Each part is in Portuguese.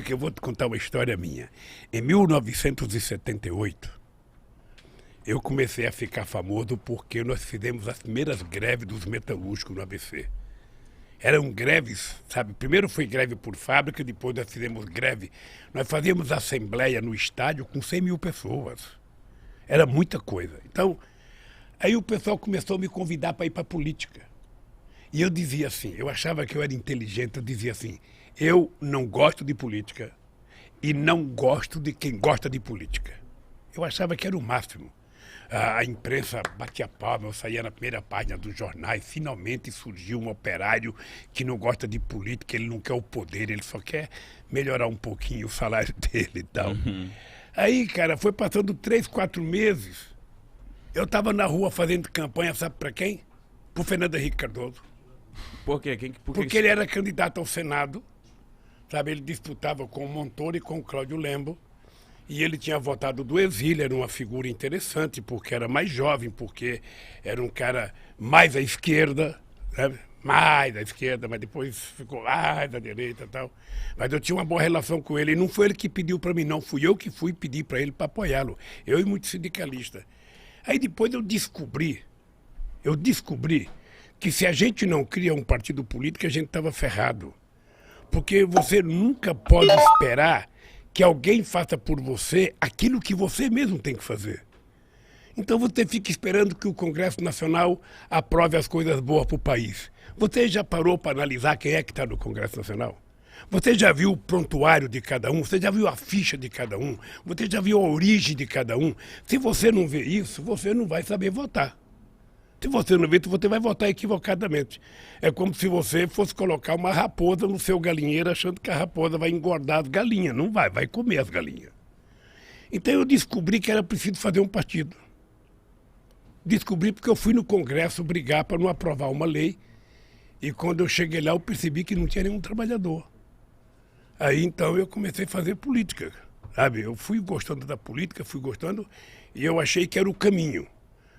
Que eu vou te contar uma história minha. Em 1978, eu comecei a ficar famoso porque nós fizemos as primeiras greves dos metalúrgicos no ABC. Eram greves, sabe? Primeiro foi greve por fábrica, depois nós fizemos greve. Nós fazíamos assembleia no estádio com 100 mil pessoas. Era muita coisa. Então, aí o pessoal começou a me convidar para ir para a política. E eu dizia assim, eu achava que eu era inteligente, eu dizia assim, eu não gosto de política e não gosto de quem gosta de política. Eu achava que era o máximo. A imprensa batia palma, eu saía na primeira página dos jornais, finalmente surgiu um operário que não gosta de política, ele não quer o poder, ele só quer melhorar um pouquinho o salário dele e tal. Aí, cara, foi passando 3, 4 meses, eu estava na rua fazendo campanha, sabe para quem? Pro Fernando Henrique Cardoso. Por quê? Porque ele era candidato ao Senado, sabe? Ele disputava com o Montoro e com o Cláudio Lembo. E ele tinha votado do exílio, era uma figura interessante, porque era mais jovem, porque era um cara mais à esquerda, sabe? Mais à esquerda, mas depois ficou mais à direita e tal. Mas eu tinha uma boa relação com ele, e não foi ele que pediu para mim, não. Fui eu que fui pedir para ele para apoiá-lo. Eu e muitos sindicalistas. Aí depois eu descobri que se a gente não cria um partido político, a gente estava ferrado. Porque você nunca pode esperar que alguém faça por você aquilo que você mesmo tem que fazer. Então você fica esperando que o Congresso Nacional aprove as coisas boas para o país. Você já parou para analisar quem é que está no Congresso Nacional? Você já viu o prontuário de cada um? Você já viu a ficha de cada um? Você já viu a origem de cada um? Se você não vê isso, você não vai saber votar. Se você não vê, você vai votar equivocadamente. É como se você fosse colocar uma raposa no seu galinheiro achando que a raposa vai engordar as galinhas. Não vai, vai comer as galinhas. Então eu descobri que era preciso fazer um partido. Descobri porque eu fui no Congresso brigar para não aprovar uma lei. E quando eu cheguei lá, eu percebi que não tinha nenhum trabalhador. Aí então eu comecei a fazer política, sabe? Eu fui gostando da política, fui gostando, e eu achei que era o caminho.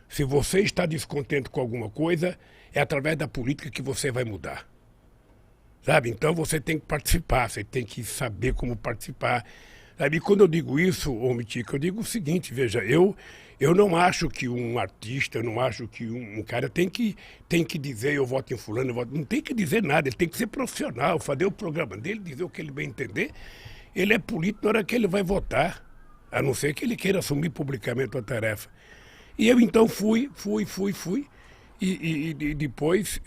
Se você está descontente com alguma coisa, é através da política que você vai mudar. Sabe? Então você tem que participar, você tem que saber como participar. Sabe? E quando eu digo isso, ô Mitica, eu digo o seguinte, veja, eu não acho que um artista, eu não acho que um cara tem que dizer eu voto em fulano, eu voto... não tem que dizer nada, ele tem que ser profissional, fazer o programa dele, dizer o que ele bem entender. Ele é político na hora que ele vai votar, a não ser que ele queira assumir publicamente a tarefa. E eu então fui. E depois,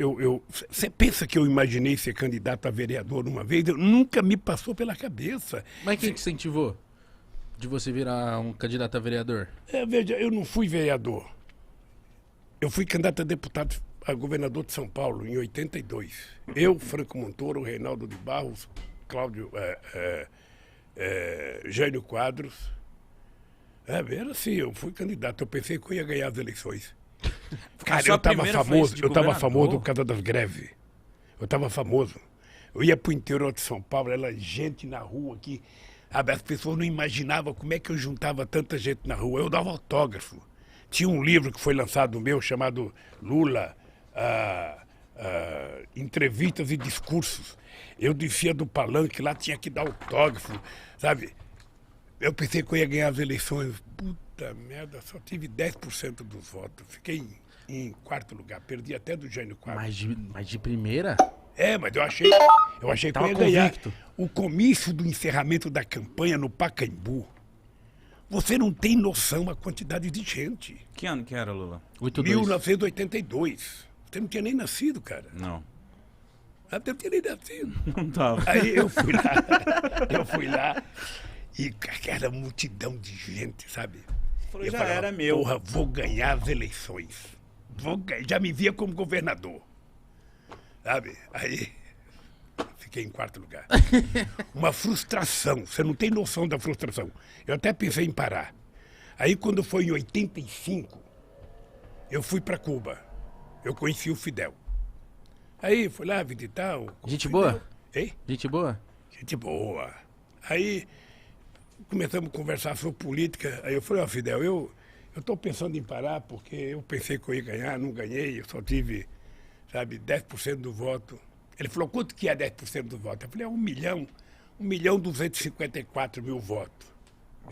você pensa que eu imaginei ser candidato a vereador uma vez? Nunca me passou pela cabeça. Mas quem te incentivou de você virar um candidato a vereador? Veja, eu não fui vereador. Eu fui candidato a deputado a governador de São Paulo em 82. Eu, Franco Montoro, Reinaldo de Barros, Cláudio, Jânio Quadros. Era assim, eu fui candidato, eu pensei que eu ia ganhar as eleições. Cara, eu estava famoso por causa das greves. Eu estava famoso. Eu ia para o interior de São Paulo, era gente na rua aqui. As pessoas não imaginavam como é que eu juntava tanta gente na rua. Eu dava autógrafo. Tinha um livro que foi lançado meu chamado Lula, Entrevistas e Discursos. Eu descia do palanque, lá tinha que dar autógrafo, sabe? Eu pensei que eu ia ganhar as eleições. Puta merda, só tive 10% dos votos. Fiquei em quarto lugar. Perdi até do Jânio Quadros. Mas de primeira? Mas eu achei que eu ia ganhar. O comício do encerramento da campanha no Pacaembu. Você não tem noção da quantidade de gente. Que ano que era, Lula? 1982. Você não tinha nem nascido, cara. Não. Eu tinha nem nascido. Não tava. Aí eu fui lá. E aquela multidão de gente, sabe? Falou, eu já falava, era meu. Porra, vou ganhar as eleições. Já me via como governador. Sabe? Aí fiquei em quarto lugar. Uma frustração. Você não tem noção da frustração. Eu até pensei em parar. Aí quando foi em 85, eu fui para Cuba. Eu conheci o Fidel. Aí fui lá visitar o Gente Fidel. boa? Hein? Gente boa? Gente boa. Aí começamos a conversar sobre política. Aí eu falei, Fidel, eu estou pensando em parar porque eu pensei que eu ia ganhar, não ganhei, eu só tive, sabe, 10% do voto. Ele falou, quanto que é 10% do voto? Eu falei, 1 milhão. 1.254.000 votos.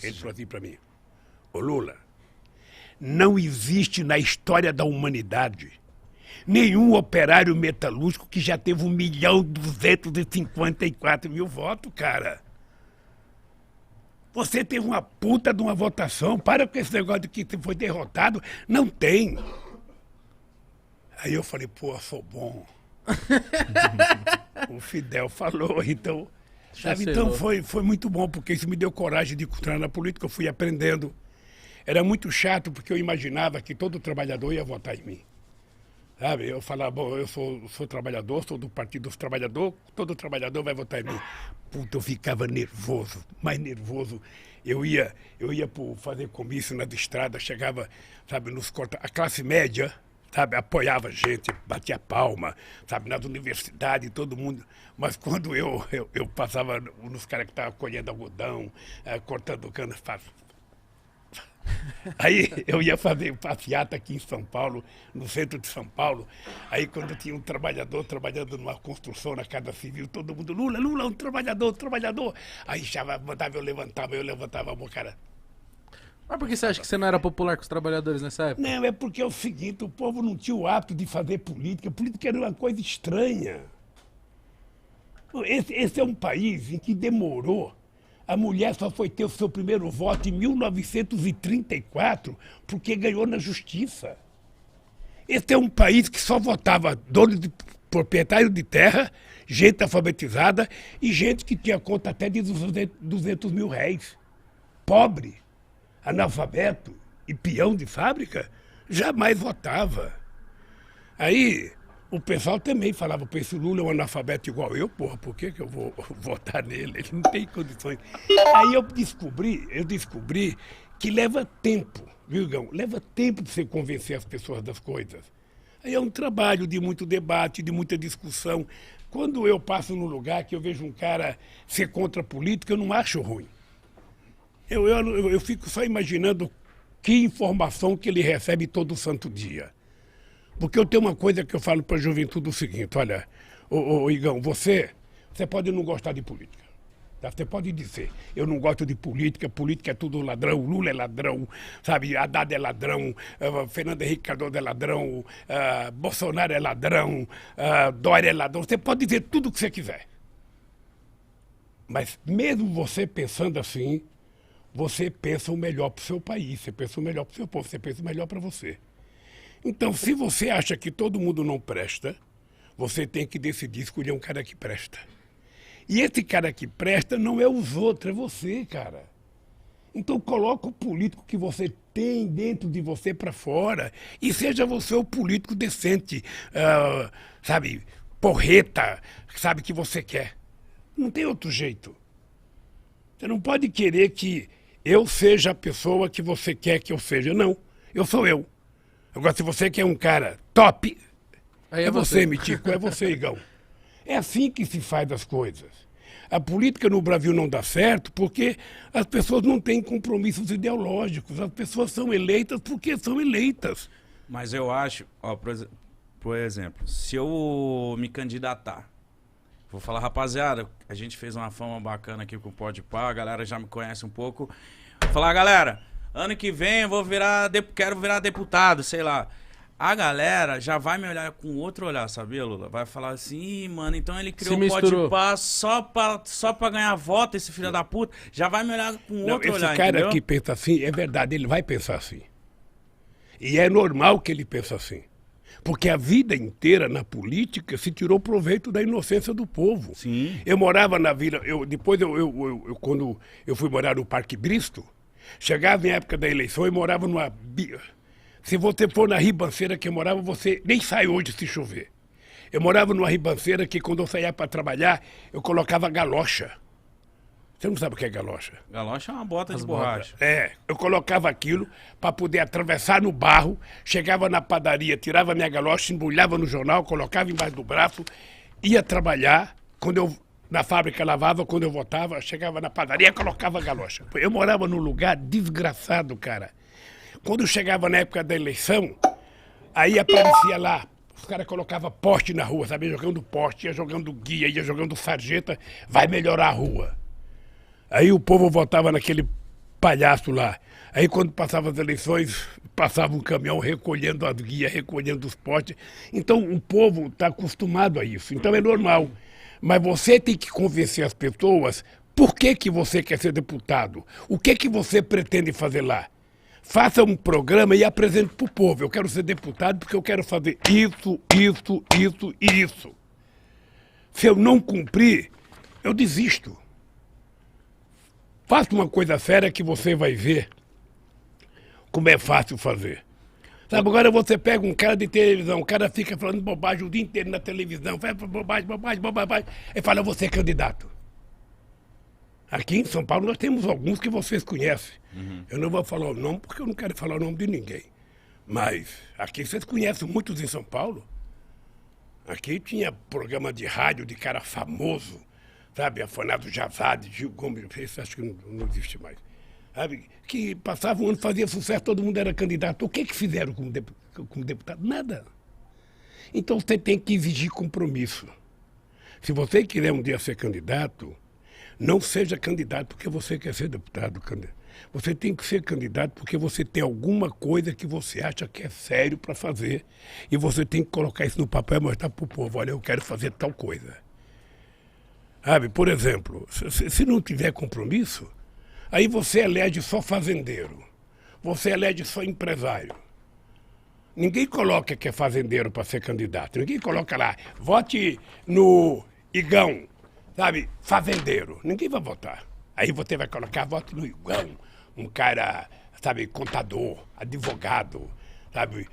Ele falou assim para mim, ô Lula, não existe na história da humanidade nenhum operário metalúrgico que já teve 1.254.000 votos, cara. Você teve uma puta de uma votação, para com esse negócio de que você foi derrotado. Não tem. Aí eu falei, pô, sou bom. O Fidel falou, então... Sabe, então foi muito bom, porque isso me deu coragem de entrar na política, eu fui aprendendo. Era muito chato, porque eu imaginava que todo trabalhador ia votar em mim. Sabe, eu falava, bom, eu sou trabalhador, sou do Partido dos Trabalhadores, todo trabalhador vai votar em mim. Puta, eu ficava nervoso, mais nervoso. Eu ia fazer comício nas estradas, chegava, sabe, nos corta. A classe média, sabe, apoiava a gente, batia palma, sabe, nas universidades, todo mundo. Mas quando eu passava nos caras que estavam colhendo algodão, cortando cana, aí eu ia fazer passeata aqui em São Paulo, no centro de São Paulo. Aí quando tinha um trabalhador trabalhando numa construção na Casa Civil, todo mundo, Lula, Lula, um trabalhador, um trabalhador. Aí mandava eu levantava a mão, cara. Mas por que você acha que você não era popular com os trabalhadores nessa época? Não, é porque é o seguinte, o povo não tinha o hábito de fazer política. Política era uma coisa estranha. Esse é um país em que demorou. A mulher só foi ter o seu primeiro voto em 1934, porque ganhou na justiça. Esse é um país que só votava dono de proprietário de terra, gente alfabetizada e gente que tinha conta até de 200 mil réis. Pobre, analfabeto e peão de fábrica, jamais votava. Aí o pessoal também falava, pô, esse Lula é um analfabeto igual eu, porra, por que eu vou votar nele? Ele não tem condições. Aí eu descobri que leva tempo, viu, Gão? Leva tempo de você convencer as pessoas das coisas. Aí é um trabalho de muito debate, de muita discussão. Quando eu passo num lugar que eu vejo um cara ser contra a política, eu não acho ruim. Eu fico só imaginando que informação que ele recebe todo santo dia. Porque eu tenho uma coisa que eu falo para a juventude o seguinte, olha, ô Igão, você pode não gostar de política. Tá? Você pode dizer, eu não gosto de política, política é tudo ladrão, Lula é ladrão, sabe, Haddad é ladrão, Fernando Henrique Cardoso é ladrão, Bolsonaro é ladrão, Dória é ladrão. Você pode dizer tudo o que você quiser. Mas mesmo você pensando assim, você pensa o melhor para o seu país, você pensa o melhor para o seu povo, você pensa o melhor para você. Então, se você acha que todo mundo não presta, você tem que decidir escolher um cara que presta. E esse cara que presta não é os outros, é você, cara. Então, coloca o político que você tem dentro de você para fora e seja você o político decente, sabe, porreta, sabe, que você quer. Não tem outro jeito. Você não pode querer que eu seja a pessoa que você quer que eu seja. Não, eu sou eu. Agora, se você quer um cara top, aí é você, Mitico, é você, Igão. É assim que se faz as coisas. A política no Brasil não dá certo porque as pessoas não têm compromissos ideológicos. As pessoas são eleitas porque são eleitas. Mas eu acho, ó, por exemplo, se eu me candidatar, vou falar, rapaziada, a gente fez uma fama bacana aqui com o Podpah, a galera já me conhece um pouco. Vou falar, galera, ano que vem eu vou quero virar deputado, sei lá. A galera já vai me olhar com outro olhar, sabia, Lula? Vai falar assim, ih, mano, então ele criou o Podpah só pra ganhar voto, esse filho da puta. Já vai me olhar com outro olhar, esse cara entendeu? que pensa assim, é verdade, ele vai pensar assim. E é normal que ele pense assim. Porque a vida inteira na política se tirou proveito da inocência do povo. Sim. Eu morava na vila, quando eu fui morar no Parque Bristo, chegava em época da eleição e morava numa... Se você for na ribanceira que eu morava, você nem sai hoje se chover. Eu morava numa ribanceira que quando eu saía para trabalhar, eu colocava galocha. Você não sabe o que é galocha? Galocha é uma bota de borracha. Eu colocava aquilo para poder atravessar no barro, chegava na padaria, tirava minha galocha, embrulhava no jornal, colocava embaixo do braço, ia trabalhar. Quando eu na fábrica lavava, quando eu voltava, chegava na padaria, colocava a galocha. Eu morava num lugar desgraçado, cara. Quando chegava na época da eleição, aí aparecia lá, os caras colocavam poste na rua, sabe? Jogando poste, ia jogando guia, ia jogando sarjeta, vai melhorar a rua. Aí o povo votava naquele palhaço lá. Aí quando passavam as eleições, passava um caminhão recolhendo as guias, recolhendo os potes. Então o povo está acostumado a isso. Então é normal. Mas você tem que convencer as pessoas por que você quer ser deputado. O que você pretende fazer lá. Faça um programa e apresente para o povo. Eu quero ser deputado porque eu quero fazer isso, isso, isso e isso. Se eu não cumprir, eu desisto. Faça uma coisa séria que você vai ver como é fácil fazer. Sabe, agora você pega um cara de televisão, o cara fica falando bobagem o dia inteiro na televisão, faz bobagem, bobagem, bobagem, e fala, você é candidato. Aqui em São Paulo nós temos alguns que vocês conhecem. Eu não vou falar o nome porque eu não quero falar o nome de ninguém. Mas aqui vocês conhecem muitos em São Paulo. Aqui tinha programa de rádio de cara famoso, sabe? Afonado Jazade, Gil Gomes, esse acho que não existe mais. Sabe? Que passava um ano, fazia sucesso, todo mundo era candidato. O que fizeram como deputado? Nada. Então você tem que exigir compromisso. Se você quiser um dia ser candidato, não seja candidato porque você quer ser deputado. Você tem que ser candidato porque você tem alguma coisa que você acha que é sério para fazer. E você tem que colocar isso no papel e mostrar para o povo, olha, eu quero fazer tal coisa. Sabe, por exemplo, se não tiver compromisso, aí você elege só fazendeiro. Você elege só empresário. Ninguém coloca que é fazendeiro para ser candidato. Ninguém coloca lá, vote no Igão. Sabe, fazendeiro, ninguém vai votar. Aí você vai colocar voto no Igão, um cara, sabe, contador, advogado, sabe,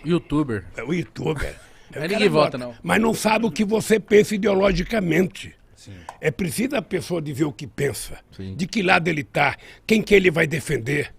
Youtuber. um youtuber. Aí ninguém vota, não. Mas não sabe o que você pensa ideologicamente. Sim. É preciso a pessoa dizer o que pensa, Sim. de que lado ele está, quem que ele vai defender.